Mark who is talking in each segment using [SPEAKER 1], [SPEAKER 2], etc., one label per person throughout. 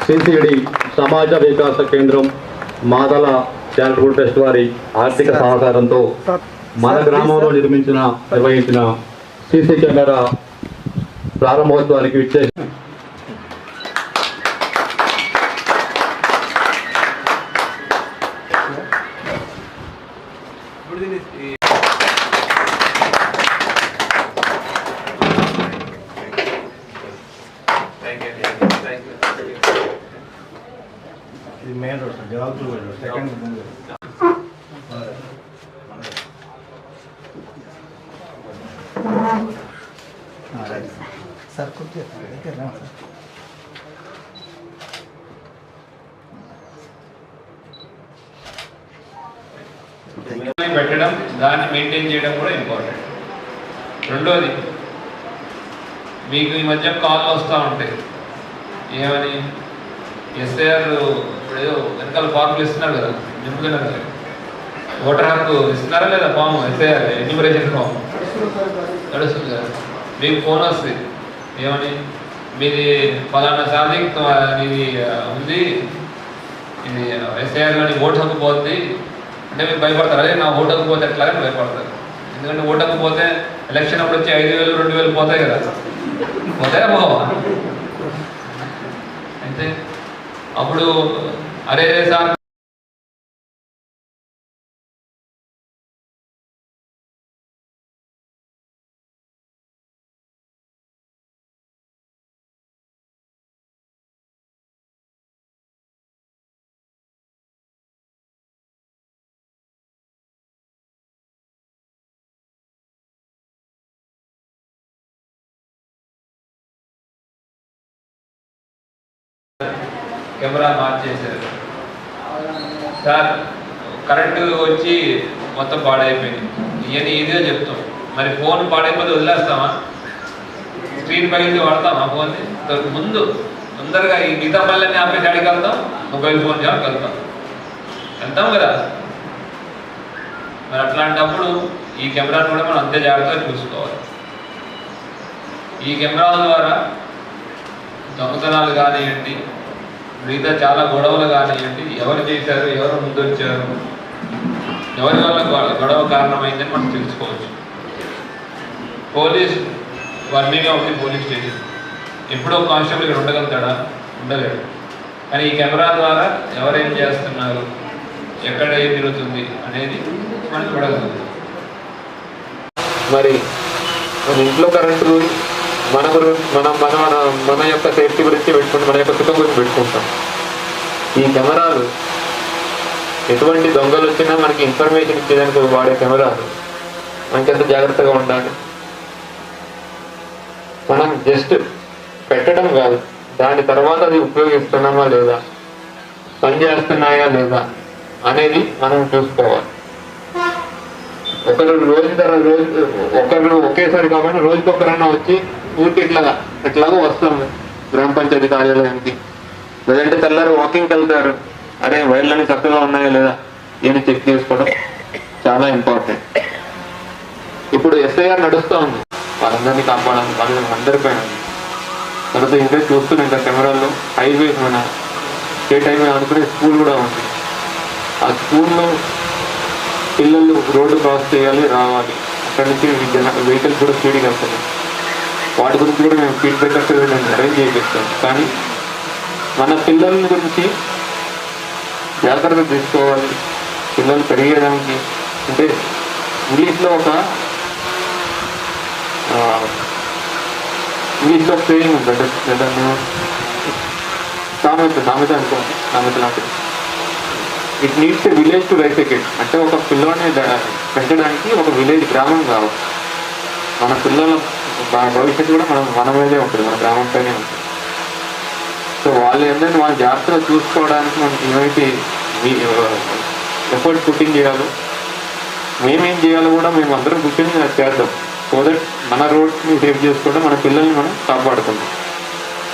[SPEAKER 1] CCD సమాజ వికాస కేంద్రం Madala charitable trust వారి ఆర్థిక సహకారంతో మన గ్రామంలో నిర్వహించిన సీసీ కెమెరా ప్రారంభోత్సవానికి విచ్చేసి
[SPEAKER 2] मेन रोड जवाब सेकंड सर कुछ
[SPEAKER 3] పెట్టడం దాన్ని మెయింటైన్ చేయడం కూడా ఇంపార్టెంట్. రెండోది మీకు ఈ మధ్య కాల్ వస్తూ ఉంటాయి ఏమని ఎస్ఐఆర్ ఇప్పుడు ఏదో వెనకాల ఫార్ములు ఇస్తున్నారు కదా నింపుతున్నారు కదా ఓటర్ హక్కు ఇస్తున్నారా లేదా ఫామ్ ఎస్ఐఆర్ ఎన్యూమరేషన్ ఫామ్ నడుస్తుంది కదా మీకు ఫోన్ వస్తుంది ఏమని మీది ఫలానా సాధిక్ ఇది ఉంది ఇది ఎస్ఐఆర్లోని ఓటు హక్కు పోతుంది అంటే మీరు భయపడతారు. అదే నా ఓటు హక్కు పోతే ఎట్లాగని భయపడతారు. ఎందుకంటే ఓటు హక్కు పోతే ఎలక్షన్ అప్పుడు వచ్చి 5,000 2,000 పోతాయి కదా పోతాయా పోవా అయితే అప్పుడు అరే సార్ కెమెరా మార్చేశారు సార్, కరెంటు వచ్చి మొత్తం పాడైపోయింది ఇవన్నీ ఇదిగా చెప్తాం. మరి ఫోన్ పాడైపోతే వదిలేస్తామా? స్క్రీన్ పగిలితే వాడతామా ఫోన్ని? ముందు తొందరగా ఈ మిగతా పనులన్నీ ఆపేసి అడిగి వెళ్తాం, మొబైల్ ఫోన్ జాబ్కి వెళ్తాం కదా. మరి అట్లాంటప్పుడు ఈ కెమెరాను కూడా మనం అంతే జాగ్రత్తగా చూసుకోవాలి. ఈ కెమెరాల ద్వారా దొంగతనాలు కానివ్వండి, మిగతా చాలా గొడవలు కానివ్వండి, ఎవరు చేశారు, ఎవరు ముందు వచ్చారు, ఎవరి వల్ల గొడవ కారణమైందని మనం తెలుసుకోవచ్చు. పోలీస్ వర్ణిగా ఉంది పోలీస్ స్టేషన్. ఎప్పుడో కానిస్టేబుల్ ఇక్కడ ఉండగలుగుతాడా? ఉండలేడు. కానీ ఈ కెమెరా ద్వారా ఎవరేం చేస్తున్నారు, ఎక్కడ ఏం జరుగుతుంది అనేది మనం చూడగలుగుతాం.
[SPEAKER 1] మరి మన ఇంట్లో కరెంటు మన యొక్క సేఫ్టీ గురించి పెట్టుకుంటాం, మన యొక్క సుఖం గురించి పెట్టుకుంటాం. ఈ కెమెరాలు ఎటువంటి దొంగలు వచ్చినా మనకి ఇన్ఫర్మేషన్ ఇచ్చేదానికి వాడే కెమెరాలు మనకి ఎంత జాగ్రత్తగా ఉండాలి. మనం జస్ట్ పెట్టడం కాదు, దాని తర్వాత అది ఉపయోగిస్తున్నామా లేదా, పని చేస్తున్నాయా లేదా అనేది మనం చూసుకోవాలి. ఒకరు ఒకేసారి కాకుండా రోజుకొకరన్నా వచ్చి ఊరికి ఎట్లాగో వస్తాము గ్రామ పంచాయతీ కార్యాలయానికి, లేదంటే తెల్లారి వాకింగ్కి వెళ్తారు, అరే వైర్లన్నీ చక్కగా ఉన్నాయా లేదా ఏమి చెక్ చేసుకోవడం చాలా ఇంపార్టెంట్. ఇప్పుడు ఎస్ఐఆర్ నడుస్తూ ఉంది, వాళ్ళందరినీ కాపాడాలి, వాళ్ళని అందరిపైన. తర్వాత ఇంకా చూస్తున్నాం ఇంకా కెమెరాల్లో హైవేస్, మన స్టేట్ హైవే అనుకునే స్కూల్ కూడా ఉంది. ఆ స్కూల్లో పిల్లలు రోడ్డు క్రాస్ చేయాలి, రావాలి, అక్కడి నుంచి వెహికల్స్ కూడా స్పీడ్గా వస్తాయి. వాటి గురించి కూడా మేము ఫీడ్బ్యాక్ అరేంజ్ చేపిస్తాం. కానీ మన పిల్లల గురించి జాగ్రత్త తీసుకోవాలి. పిల్లలు పెరిగేదానికి అంటే ఇంగ్లీష్లో సేయింగ్ ఉంటుంది, సామెత అనుకోండి, సామెత లాంటిది. It needs a village to rice a kid. అంటే ఒక పిల్లల్ని పెంచడానికి ఒక విలేజ్, గ్రామం కావాలి. మన పిల్లల భవిష్యత్తు కూడా మన మీదే ఉంటుంది, మన గ్రామం పైనే ఉంటుంది. సో వాళ్ళు ఏంటంటే వాళ్ళు జాగ్రత్తగా చూసుకోవడానికి మనకి ఏమైతే ఎఫర్ట్ పుట్టింగ్ చేయాలో, మేమేం చేయాలో కూడా మేము అందరం కూర్చొని చేద్దాం. సో దట్ మన రోడ్స్ని సేవ్ చేసుకోవడం, మన పిల్లల్ని మనం కాపాడుకుంటాం.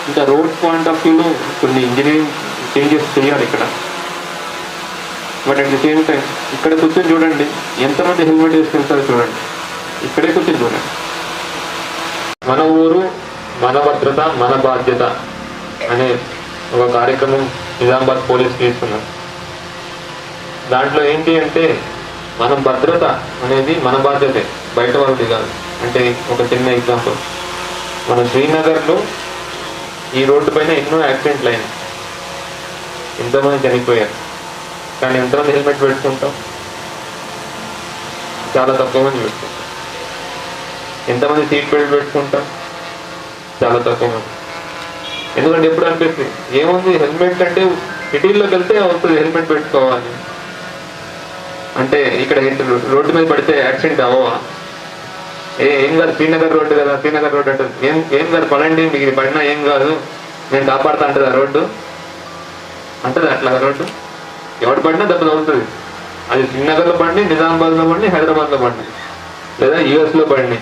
[SPEAKER 1] ఇంకా రోడ్స్ పాయింట్ ఆఫ్ వ్యూలో కొన్ని ఇంజనీరింగ్ చేంజెస్ చేయాలి ఇక్కడ. But at the same time ఇక్కడ కూర్చొని చూడండి, ఎంతమంది హెల్మెట్ వేసుకెళ్తారో చూడండి. ఇక్కడే కూర్చొని చూడండి. మన ఊరు మన భద్రత మన బాధ్యత అనే ఒక కార్యక్రమం నిజామాబాద్ పోలీస్ తీసుకున్నారు. దాంట్లో ఏంటి అంటే మన భద్రత అనేది మన బాధ్యతే, బయట వాళ్ళది కాదు. అంటే ఒక చిన్న ఎగ్జాంపుల్, మన శ్రీనగర్లో ఈ రోడ్డు పైన ఎన్నో యాక్సిడెంట్లు అయినాయి, ఎంతోమంది చనిపోయారు. కానీ ఎంతమంది హెల్మెట్ పెట్టుకుంటాం? చాలా తక్కువ మంది పెట్టుకుంటాం. ఎంతమంది సీట్ బెల్ట్ పెట్టుకుంటాం? చాలా తక్కువ మంది. ఎందుకంటే ఎప్పుడు అనిపిస్తుంది ఏముంది హెల్మెట్ అంటే సిటీల్లోకి వెళ్తే వస్తుంది హెల్మెట్ పెట్టుకోవాలి అంటే, ఇక్కడ రోడ్డు మీద పడితే యాక్సిడెంట్ అవ్వవా? ఏం కాదు, శ్రీనగర్ రోడ్డు కదా, శ్రీనగర్ రోడ్డు అంటే ఏం కాదు, పడండి, మీకు పడినా ఏం కాదు, నేను కాపాడుతా అంటది ఆ రోడ్డు, అంటది అట్లా రోడ్డు. ఎవడు పడినా దెబ్బ తగులుతుంది. అది శ్రీనగర్లో పడి, నిజామాబాద్లో పడి, హైదరాబాద్లో పడి, లేదా యూఎస్లో పడి.